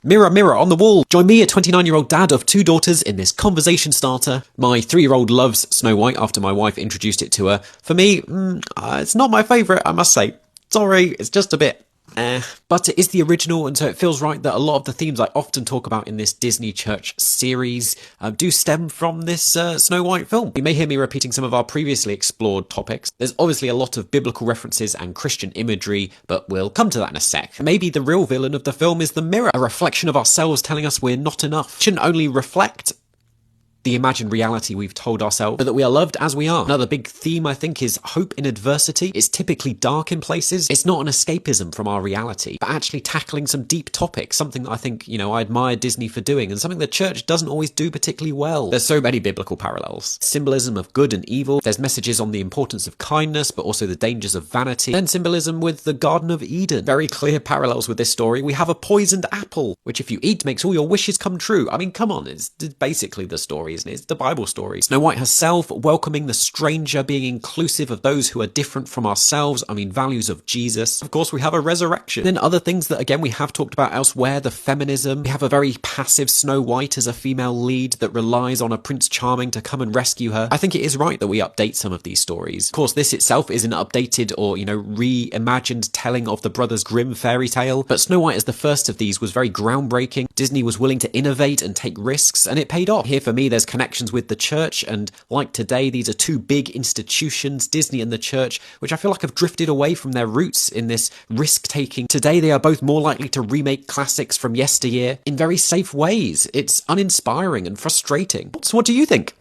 Mirror, mirror on the wall, join me, a 29-year-old dad of 2 daughters, in this conversation starter. My 3-year-old loves Snow White after my wife introduced it to her. For me, it's not my favourite, I must say. Sorry, it's just a bit but it is the original, and so it feels right that a lot of the themes I often talk about in this Disney Church series do stem from this Snow White film. You may hear me repeating some of our previously explored topics. There's obviously a lot of biblical references and Christian imagery, but we'll come to that in a sec. Maybe the real villain of the film is the mirror, a reflection of ourselves telling us we're not enough. It shouldn't only reflect the imagined reality we've told ourselves, but that we are loved as we are. Another big theme, I think, is hope in adversity. It's typically dark in places. It's not an escapism from our reality, but actually tackling some deep topics, something that I think, I admire Disney for doing, and something the church doesn't always do particularly well. There's so many biblical parallels. Symbolism of good and evil. There's messages on the importance of kindness, but also the dangers of vanity. Then symbolism with the Garden of Eden. Very clear parallels with this story. We have a poisoned apple, which if you eat makes all your wishes come true. I mean, come on, it's basically the story, isn't it? It's the Bible story. Snow White herself welcoming the stranger, being inclusive of those who are different from ourselves. I mean, values of Jesus. Of course, we have a resurrection. Then other things that, again, we have talked about elsewhere, the feminism. We have a very passive Snow White as a female lead that relies on a Prince Charming to come and rescue her. I think it is right that we update some of these stories. Of course, this itself is an updated or, reimagined telling of the Brothers Grimm fairy tale, but Snow White as the first of these was very groundbreaking. Disney was willing to innovate and take risks, and it paid off. Here for me, there's connections with the church, and like today, these are 2 big institutions, Disney and the church, which I feel like have drifted away from their roots in this risk-taking. Today, they are both more likely to remake classics from yesteryear in very safe ways. It's uninspiring and frustrating. So what do you think?